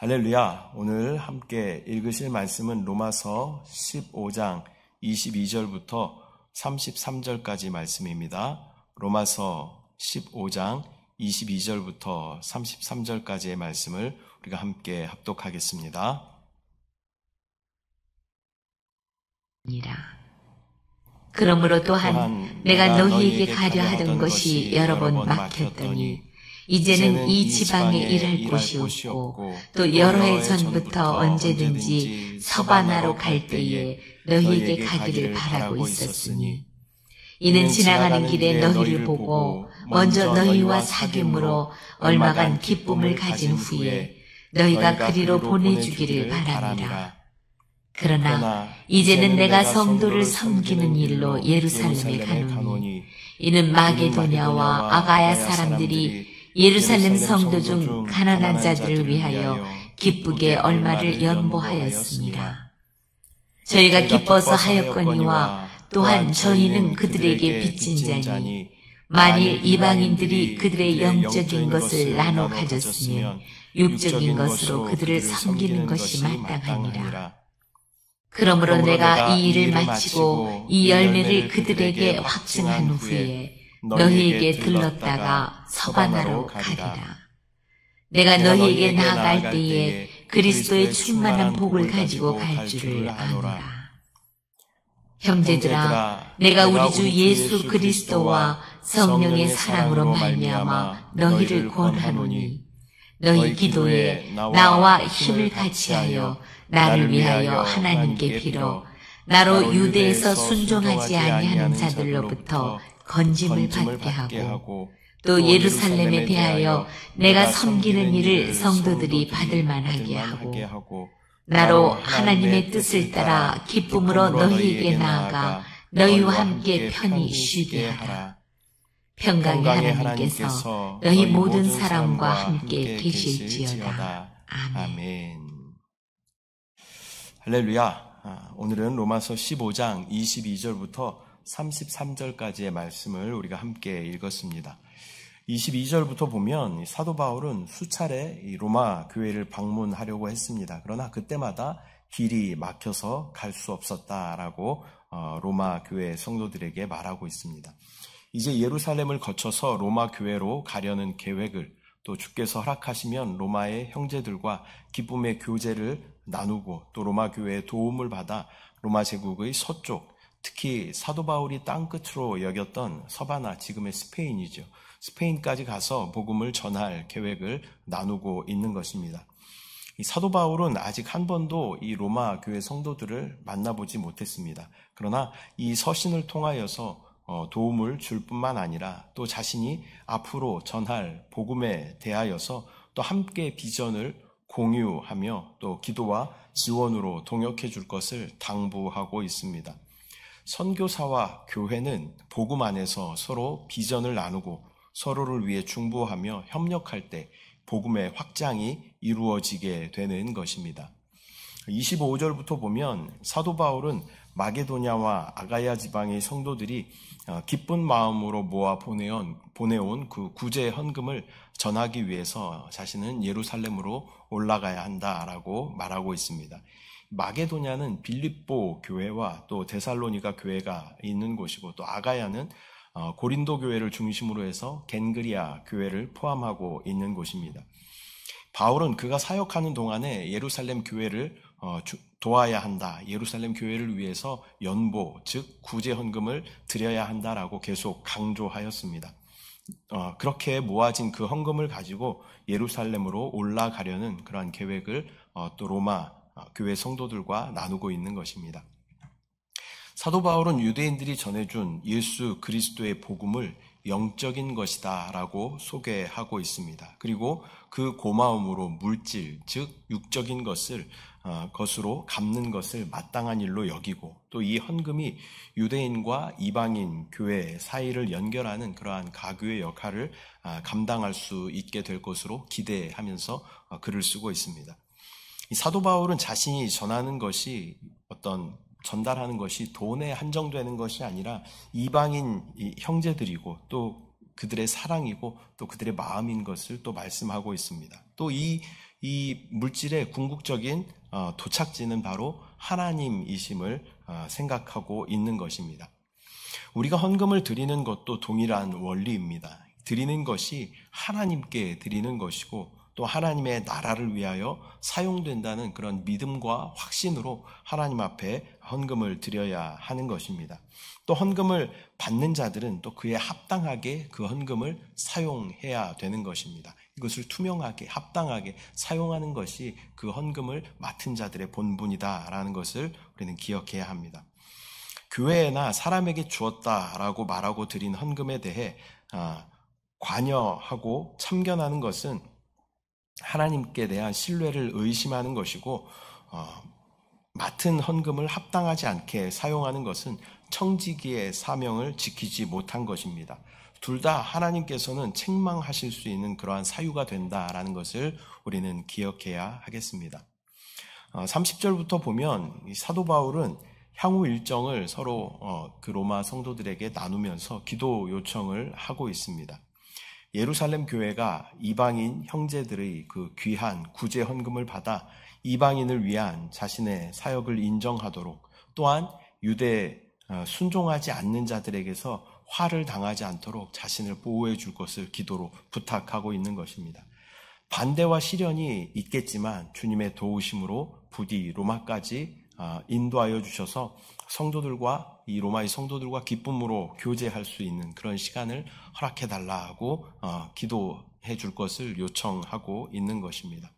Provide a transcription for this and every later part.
할렐루야. 오늘 함께 읽으실 말씀은 로마서 15장 22절부터 33절까지 말씀입니다. 로마서 15장 22절부터 33절까지의 말씀을 우리가 함께 합독하겠습니다. 그러므로 또한 내가 너희에게 가려 하던 것이 여러 번 막혔더니 이제는 이 지방에 일할 곳이 없고 또 여러 해 전부터 언제든지 서바나로 갈 때에 너희에게 가기를 바라고 있었으니 이는 지나가는 길에 너희를 보고 먼저 너희와 사귐으로 얼마간 기쁨을 가진 후에 너희가 그리로 보내주기를 바랍니다. 그러나 이제는 내가 성도를 섬기는 일로 예루살렘에 가노니 이는 마게도냐와 아가야 사람들이 예루살렘 성도 중 가난한 자들을 위하여 기쁘게 얼마를 연보하였습니다. 저희가 기뻐서 하였거니와 또한 저희는 그들에게 빚진 자니 만일 이방인들이 그들의 영적인 것을 나눠 가졌으면 육적인 것으로 그들을 섬기는 것이 마땅하니라. 그러므로 내가 이 일을 마치고 이 열매를 그들에게 확증한 후에 너희에게 들렀다가 서바나로 가리라. 내가 너희에게 나아갈 때에 그리스도의 충만한 복을 가지고 갈 줄을 아노라. 형제들아, 내가 우리 주 예수 그리스도와 성령의 사랑으로 말미암아 너희를 권하노니 너희 기도에 나와 힘을 같이하여 나를 위하여 하나님께 빌어 나로 유대에서 순종하지 아니하는 자들로부터 건짐을 받게 하고 또 예루살렘에 대하여 내가 섬기는 일을 성도들이 받을 만하게 하고 나로 하나님의 뜻을 따라 기쁨으로 너희에게 나아가 너희와 함께 편히 쉬게 하라. 평강의 하나님께서 너희 모든 사람과 함께 계실지어다. 아멘. 할렐루야. 오늘은 로마서 15장 22절부터 33절까지의 말씀을 우리가 함께 읽었습니다. 22절부터 보면 사도 바울은 수차례 로마 교회를 방문하려고 했습니다. 그러나 그때마다 길이 막혀서 갈 수 없었다라고 로마 교회 성도들에게 말하고 있습니다. 이제 예루살렘을 거쳐서 로마 교회로 가려는 계획을 또 주께서 허락하시면 로마의 형제들과 기쁨의 교제를 나누고 또 로마 교회의 도움을 받아 로마 제국의 서쪽, 특히 사도 바울이 땅끝으로 여겼던 서바나, 지금의 스페인이죠. 스페인까지 가서 복음을 전할 계획을 나누고 있는 것입니다. 이 사도 바울은 아직 한 번도 이 로마 교회 성도들을 만나보지 못했습니다. 그러나 이 서신을 통하여서 도움을 줄 뿐만 아니라 또 자신이 앞으로 전할 복음에 대하여서 또 함께 비전을 공유하며 또 기도와 지원으로 동역해 줄 것을 당부하고 있습니다. 선교사와 교회는 복음 안에서 서로 비전을 나누고 서로를 위해 중보하며 협력할 때 복음의 확장이 이루어지게 되는 것입니다. 25절부터 보면 사도 바울은 마게도냐와 아가야 지방의 성도들이 기쁜 마음으로 모아 보내온 그 구제 헌금을 전하기 위해서 자신은 예루살렘으로 올라가야 한다라고 말하고 있습니다. 마게도냐는 빌립보 교회와 또 데살로니가 교회가 있는 곳이고 또 아가야는 고린도 교회를 중심으로 해서 겐그리아 교회를 포함하고 있는 곳입니다. 바울은 그가 사역하는 동안에 예루살렘 교회를 도와야 한다. 예루살렘 교회를 위해서 연보, 즉 구제 헌금을 드려야 한다라고 계속 강조하였습니다. 그렇게 모아진 그 헌금을 가지고 예루살렘으로 올라가려는 그러한 계획을 또 로마 교회 성도들과 나누고 있는 것입니다. 사도 바울은 유대인들이 전해준 예수 그리스도의 복음을 영적인 것이다 라고 소개하고 있습니다. 그리고 그 고마움으로 물질, 즉 육적인 것으로 갚는 것을 마땅한 일로 여기고 또 이 헌금이 유대인과 이방인 교회 사이를 연결하는 그러한 가교의 역할을 감당할 수 있게 될 것으로 기대하면서 글을 쓰고 있습니다. 이 사도 바울은 자신이 전하는 것이 전달하는 것이 돈에 한정되는 것이 아니라 이방인 형제들이고 또 그들의 사랑이고 또 그들의 마음인 것을 또 말씀하고 있습니다. 또 이 물질의 궁극적인 도착지는 바로 하나님이심을 생각하고 있는 것입니다. 우리가 헌금을 드리는 것도 동일한 원리입니다. 드리는 것이 하나님께 드리는 것이고 또 하나님의 나라를 위하여 사용된다는 그런 믿음과 확신으로 하나님 앞에 헌금을 드려야 하는 것입니다. 또 헌금을 받는 자들은 또 그에 합당하게 그 헌금을 사용해야 되는 것입니다. 이것을 투명하게 합당하게 사용하는 것이 그 헌금을 맡은 자들의 본분이다라는 것을 우리는 기억해야 합니다. 교회나 사람에게 주었다라고 말하고 드린 헌금에 대해 관여하고 참견하는 것은 하나님께 대한 신뢰를 의심하는 것이고 맡은 헌금을 합당하지 않게 사용하는 것은 청지기의 사명을 지키지 못한 것입니다. 둘 다 하나님께서는 책망하실 수 있는 그러한 사유가 된다라는 것을 우리는 기억해야 하겠습니다. 30절부터 보면 이 사도 바울은 향후 일정을 서로 그 로마 성도들에게 나누면서 기도 요청을 하고 있습니다. 예루살렘 교회가 이방인 형제들의 그 귀한 구제 헌금을 받아 이방인을 위한 자신의 사역을 인정하도록, 또한 유대 순종하지 않는 자들에게서 화를 당하지 않도록 자신을 보호해 줄 것을 기도로 부탁하고 있는 것입니다. 반대와 시련이 있겠지만 주님의 도우심으로 부디 로마까지 인도하여 주셔서 성도들과 이 로마의 성도들과 기쁨으로 교제할 수 있는 그런 시간을 허락해 달라고 기도해 줄 것을 요청하고 있는 것입니다.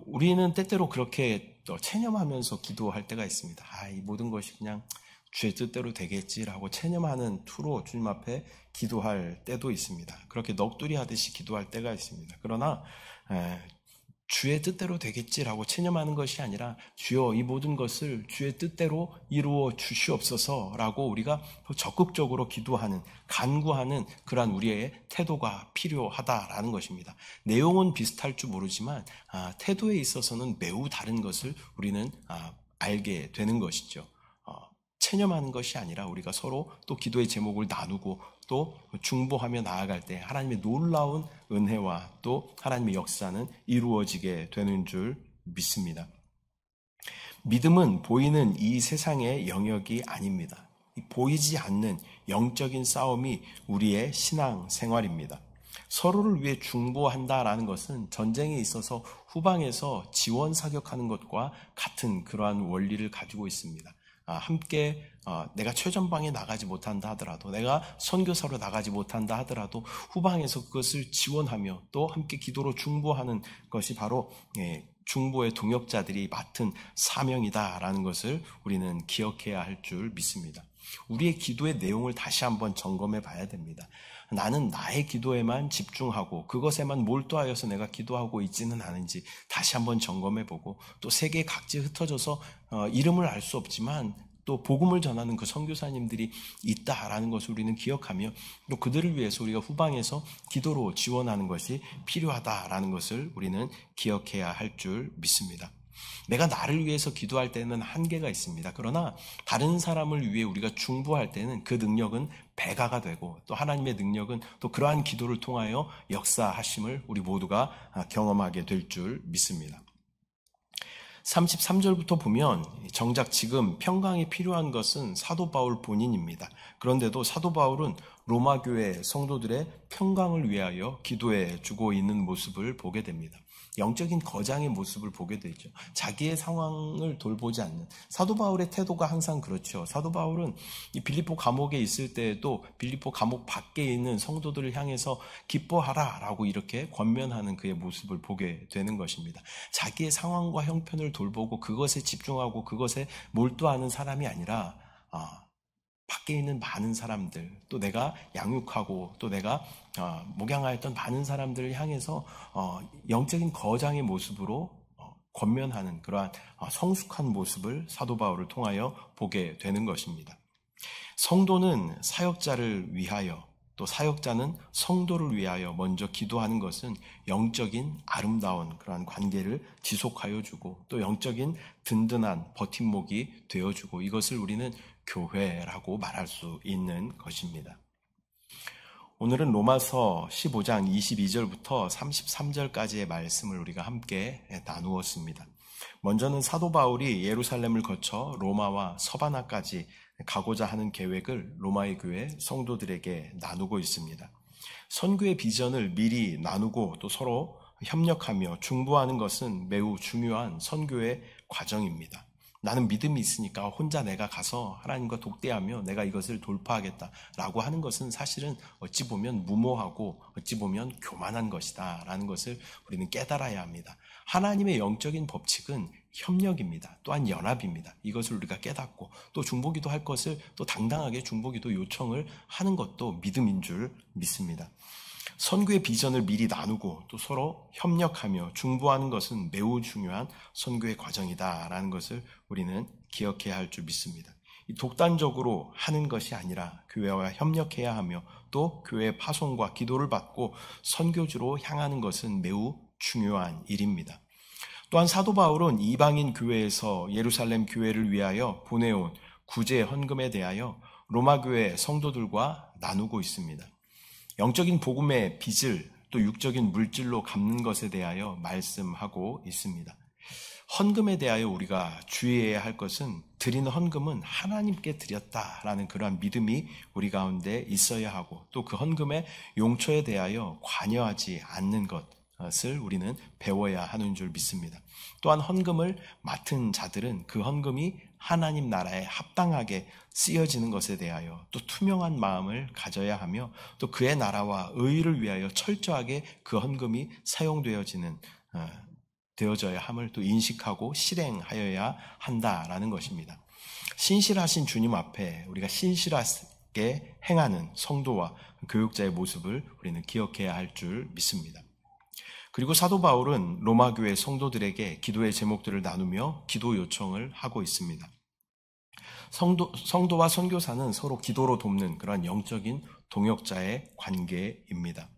우리는 때때로 그렇게 체념하면서 기도할 때가 있습니다. 이 모든 것이 그냥 주의 뜻대로 되겠지라고 체념하는 투로 주님 앞에 기도할 때도 있습니다. 그렇게 넋두리 하듯이 기도할 때가 있습니다. 그러나 주의 뜻대로 되겠지라고 체념하는 것이 아니라 주여 이 모든 것을 주의 뜻대로 이루어 주시옵소서라고 우리가 적극적으로 기도하는, 간구하는 그러한 우리의 태도가 필요하다라는 것입니다. 내용은 비슷할 줄 모르지만 태도에 있어서는 매우 다른 것을 우리는 알게 되는 것이죠. 체념하는 것이 아니라 우리가 서로 또 기도의 제목을 나누고 또 중보하며 나아갈 때 하나님의 놀라운 은혜와 또 하나님의 역사는 이루어지게 되는 줄 믿습니다. 믿음은 보이는 이 세상의 영역이 아닙니다. 보이지 않는 영적인 싸움이 우리의 신앙 생활입니다. 서로를 위해 중보한다라는 것은 전쟁에 있어서 후방에서 지원 사격하는 것과 같은 그러한 원리를 가지고 있습니다. 함께 내가 최전방에 나가지 못한다 하더라도, 내가 선교사로 나가지 못한다 하더라도 후방에서 그것을 지원하며 또 함께 기도로 중보하는 것이 바로 중보의 동역자들이 맡은 사명이다라는 것을 우리는 기억해야 할 줄 믿습니다. 우리의 기도의 내용을 다시 한번 점검해 봐야 됩니다. 나는 나의 기도에만 집중하고 그것에만 몰두하여서 내가 기도하고 있지는 않은지 다시 한번 점검해보고, 또 세계 각지에 흩어져서 이름을 알 수 없지만 또 복음을 전하는 그 선교사님들이 있다라는 것을 우리는 기억하며 또 그들을 위해서 우리가 후방에서 기도로 지원하는 것이 필요하다라는 것을 우리는 기억해야 할 줄 믿습니다. 내가 나를 위해서 기도할 때는 한계가 있습니다. 그러나 다른 사람을 위해 우리가 중보할 때는 그 능력은 배가가 되고 또 하나님의 능력은 또 그러한 기도를 통하여 역사하심을 우리 모두가 경험하게 될 줄 믿습니다. 33절부터 보면 정작 지금 평강이 필요한 것은 사도 바울 본인입니다. 그런데도 사도 바울은 로마 교회 성도들의 평강을 위하여 기도해 주고 있는 모습을 보게 됩니다. 영적인 거장의 모습을 보게 되죠. 자기의 상황을 돌보지 않는 사도 바울의 태도가 항상 그렇죠. 사도 바울은 이 빌립보 감옥에 있을 때에도 빌립보 감옥 밖에 있는 성도들을 향해서 기뻐하라라고 이렇게 권면하는 그의 모습을 보게 되는 것입니다. 자기의 상황과 형편을 돌보고 그것에 집중하고 그것에 몰두하는 사람이 아니라 밖에 있는 많은 사람들, 또 내가 양육하고 또 내가 목양하였던 많은 사람들을 향해서 영적인 거장의 모습으로 권면하는 그러한 성숙한 모습을 사도 바울을 통하여 보게 되는 것입니다. 성도는 사역자를 위하여, 또 사역자는 성도를 위하여 먼저 기도하는 것은 영적인 아름다운 그러한 관계를 지속하여 주고 또 영적인 든든한 버팀목이 되어주고, 이것을 우리는 교회라고 말할 수 있는 것입니다. 오늘은 로마서 15장 22절부터 33절까지의 말씀을 우리가 함께 나누었습니다. 먼저는 사도 바울이 예루살렘을 거쳐 로마와 서바나까지 가고자 하는 계획을 로마의 교회 성도들에게 나누고 있습니다. 선교의 비전을 미리 나누고 또 서로 협력하며 중보하는 것은 매우 중요한 선교의 과정입니다. 나는 믿음이 있으니까 혼자 내가 가서 하나님과 독대하며 내가 이것을 돌파하겠다라고 하는 것은 사실은 어찌 보면 무모하고 어찌 보면 교만한 것이다 라는 것을 우리는 깨달아야 합니다. 하나님의 영적인 법칙은 협력입니다. 또한 연합입니다. 이것을 우리가 깨닫고 또 중보기도 할 것을 또 당당하게 중보기도 요청을 하는 것도 믿음인 줄 믿습니다. 선교의 비전을 미리 나누고 또 서로 협력하며 중보하는 것은 매우 중요한 선교의 과정이다라는 것을 우리는 기억해야 할 줄 믿습니다. 독단적으로 하는 것이 아니라 교회와 협력해야 하며 또 교회의 파송과 기도를 받고 선교지로 향하는 것은 매우 중요한 일입니다. 또한 사도 바울은 이방인 교회에서 예루살렘 교회를 위하여 보내온 구제 헌금에 대하여 로마 교회 성도들과 나누고 있습니다. 영적인 복음의 빚을 또 육적인 물질로 갚는 것에 대하여 말씀하고 있습니다. 헌금에 대하여 우리가 주의해야 할 것은 드리는 헌금은 하나님께 드렸다라는 그러한 믿음이 우리 가운데 있어야 하고 또 그 헌금의 용처에 대하여 관여하지 않는 것을 우리는 배워야 하는 줄 믿습니다. 또한 헌금을 맡은 자들은 그 헌금이 하나님 나라에 합당하게 쓰여지는 것에 대하여 또 투명한 마음을 가져야 하며 또 그의 나라와 의를 위하여 철저하게 그 헌금이 되어져야 함을 또 인식하고 실행하여야 한다라는 것입니다. 신실하신 주님 앞에 우리가 신실하게 행하는 성도와 교육자의 모습을 우리는 기억해야 할 줄 믿습니다. 그리고 사도 바울은 로마 교회 성도들에게 기도의 제목들을 나누며 기도 요청을 하고 있습니다. 성도와 선교사는 서로 기도로 돕는 그런 영적인 동역자의 관계입니다.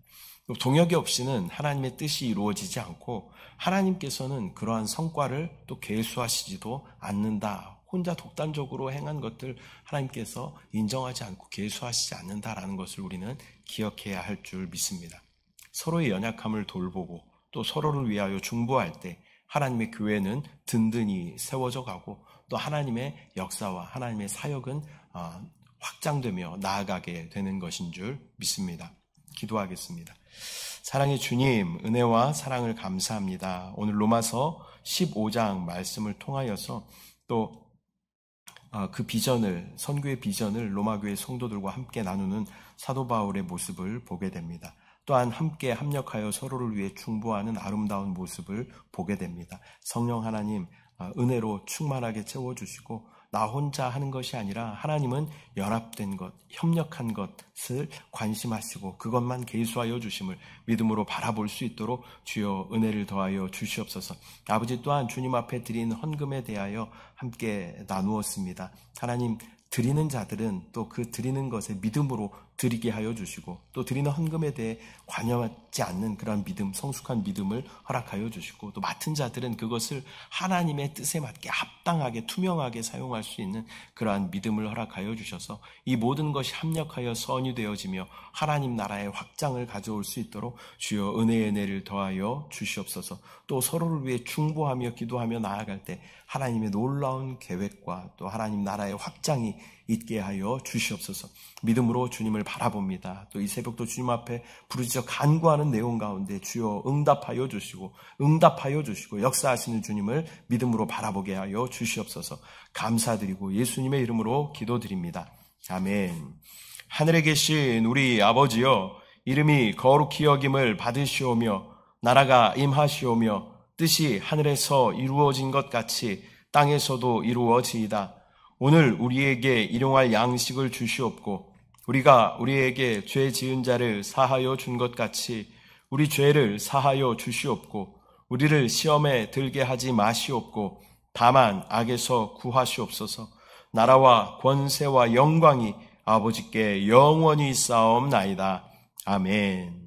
동역이 없이는 하나님의 뜻이 이루어지지 않고 하나님께서는 그러한 성과를 또 계수하시지도 않는다. 혼자 독단적으로 행한 것들 하나님께서 인정하지 않고 계수하시지 않는다라는 것을 우리는 기억해야 할 줄 믿습니다. 서로의 연약함을 돌보고 또 서로를 위하여 중보할 때 하나님의 교회는 든든히 세워져 가고 또 하나님의 역사와 하나님의 사역은 확장되며 나아가게 되는 것인 줄 믿습니다. 기도하겠습니다. 사랑의 주님, 은혜와 사랑을 감사합니다. 오늘 로마서 15장 말씀을 통하여서 또 그 비전을, 선교의 비전을 로마교회 성도들과 함께 나누는 사도 바울의 모습을 보게 됩니다. 또한 함께 합력하여 서로를 위해 중보하는 아름다운 모습을 보게 됩니다. 성령 하나님, 은혜로 충만하게 채워주시고 나 혼자 하는 것이 아니라 하나님은 연합된 것, 협력한 것을 관심하시고 그것만 계수하여 주심을 믿음으로 바라볼 수 있도록 주여 은혜를 더하여 주시옵소서. 아버지, 또한 주님 앞에 드린 헌금에 대하여 함께 나누었습니다. 하나님, 드리는 자들은 또 그 드리는 것에 믿음으로 드리게 하여 주시고 또 드리는 헌금에 대해 관여하지 않는 그런 믿음, 성숙한 믿음을 허락하여 주시고 또 맡은 자들은 그것을 하나님의 뜻에 맞게 합당하게 투명하게 사용할 수 있는 그러한 믿음을 허락하여 주셔서 이 모든 것이 합력하여 선이 되어지며 하나님 나라의 확장을 가져올 수 있도록 주여 은혜의 은혜를 더하여 주시옵소서. 또 서로를 위해 중보하며 기도하며 나아갈 때 하나님의 놀라운 계획과 또 하나님 나라의 확장이 있게 하여 주시옵소서. 믿음으로 주님을 바라봅니다. 또 이 새벽도 주님 앞에 부르짖어 간구하는 내용 가운데 주여 응답하여 주시고 역사하시는 주님을 믿음으로 바라보게 하여 주시옵소서. 감사드리고 예수님의 이름으로 기도드립니다. 아멘. 하늘에 계신 우리 아버지여, 이름이 거룩히 여김을 받으시오며 나라가 임하시오며 뜻이 하늘에서 이루어진 것 같이 땅에서도 이루어지이다. 오늘 우리에게 일용할 양식을 주시옵고 우리가 우리에게 죄 지은 자를 사하여 준 것 같이 우리 죄를 사하여 주시옵고 우리를 시험에 들게 하지 마시옵고 다만 악에서 구하시옵소서. 나라와 권세와 영광이 아버지께 영원히 있사옵나이다. 아멘.